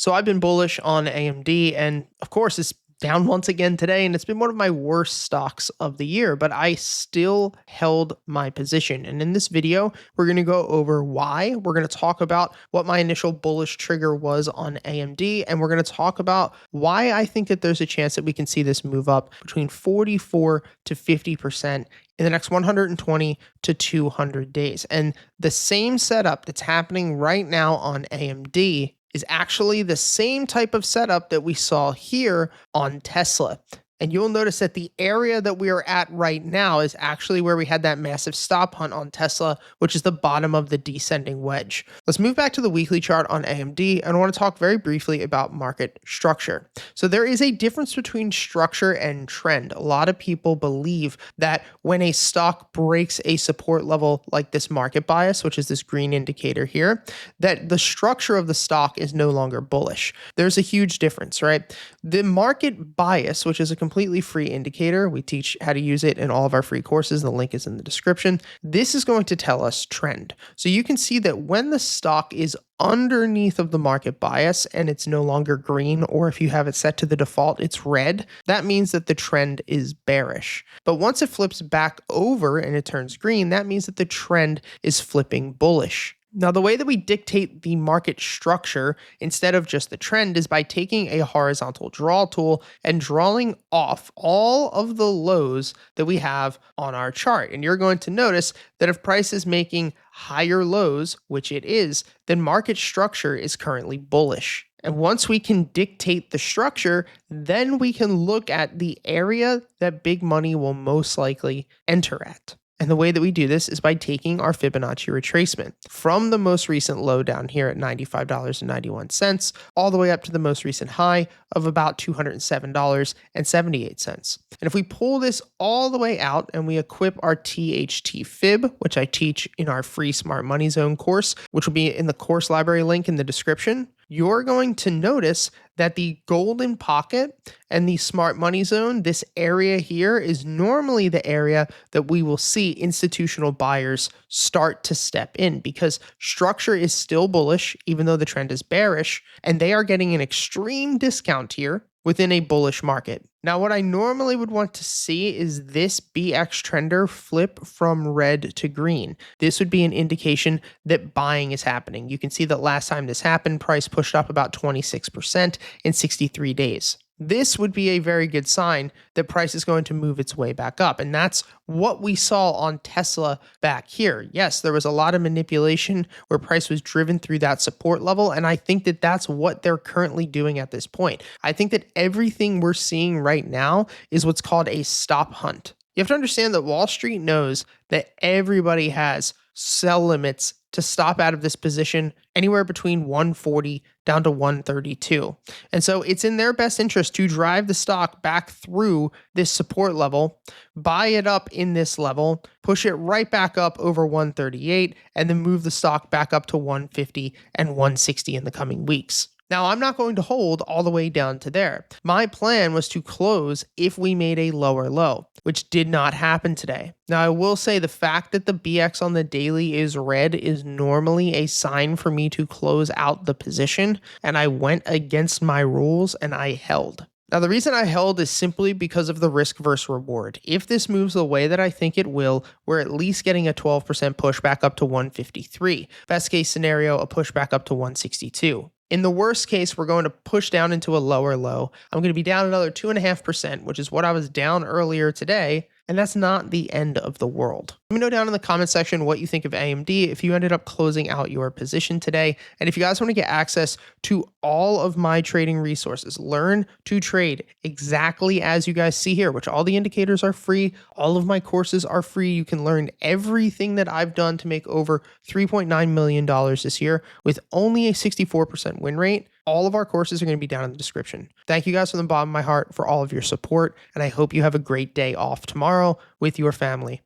So I've been bullish on AMD, and of course, it's down once again today, and it's been one of my worst stocks of the year, but I still held my position. And in this video, we're going to go over why. We're going to talk about what my initial bullish trigger was on AMD, and we're going to talk about why I think that there's a chance that we can see this move up between 44 to 50% in the next 120 to 200 days. And the same setup that's happening right now on AMD is actually the same type of setup that we saw here on Tesla. And you'll notice that the area that we are at right now is actually where we had that massive stop hunt on Tesla, which is the bottom of the descending wedge. Let's move back to the weekly chart on AMD, and I want to talk very briefly about market structure. So there is a difference between structure and trend. A lot of people believe that when a stock breaks a support level like this market bias, which is this green indicator here, that the structure of the stock is no longer bullish. There's a huge difference, right? The market bias, which is a completely free indicator. We teach how to use it in all of our free courses. The link is in the description. This is going to tell us trend. So you can see that when the stock is underneath of the market bias and it's no longer green, or if you have it set to the default, it's red, that means that the trend is bearish. But once it flips back over and it turns green, that means that the trend is flipping bullish. Now, the way that we dictate the market structure instead of just the trend is by taking a horizontal draw tool and drawing off all of the lows that we have on our chart. And you're going to notice that if price is making higher lows, which it is, then market structure is currently bullish. And once we can dictate the structure, then we can look at the area that big money will most likely enter at. And the way that we do this is by taking our Fibonacci retracement from the most recent low down here at $95.91 all the way up to the most recent high of about $207.78. And if we pull this all the way out and we equip our THT Fib, which I teach in our free Smart Money Zone course, which will be in the course library link in the description, you're going to notice that the golden pocket and the smart money zone, this area here, is normally the area that we will see institutional buyers start to step in because structure is still bullish, even though the trend is bearish, and they are getting an extreme discount here within a bullish market. Now, what I normally would want to see is this BX trender flip from red to green. This would be an indication that buying is happening. You can see that last time this happened, price pushed up about 26% in 63 days. This would be a very good sign that price is going to move its way back up. And that's what we saw on Tesla back here. Yes, there was a lot of manipulation where price was driven through that support level. And I think that that's what they're currently doing at this point. I think that everything we're seeing right now is what's called a stop hunt. You have to understand that Wall Street knows that everybody has sell limits to stop out of this position anywhere between 140 down to 132. And so it's in their best interest to drive the stock back through this support level, buy it up in this level, push it right back up over 138, and then move the stock back up to 150 and 160 in the coming weeks. Now, I'm not going to hold all the way down to there. My plan was to close if we made a lower low, which did not happen today. Now, I will say the fact that the BX on the daily is red is normally a sign for me to close out the position, and I went against my rules and I held. Now, the reason I held is simply because of the risk versus reward. If this moves the way that I think it will, we're at least getting a 12% push back up to 153. Best case scenario, a push back up to 162. In the worst case, we're going to push down into a lower low. I'm going to be down another 2.5%, which is what I was down earlier today. And that's not the end of the world. Let me know down in the comment section what you think of AMD, if you ended up closing out your position today. And if you guys want to get access to all of my trading resources, learn to trade exactly as you guys see here, which all the indicators are free. All of my courses are free. You can learn everything that I've done to make over $3.9 million this year with only a 64% win rate. All of our courses are going to be down in the description. Thank you guys from the bottom of my heart for all of your support, and I hope you have a great day off tomorrow with your family.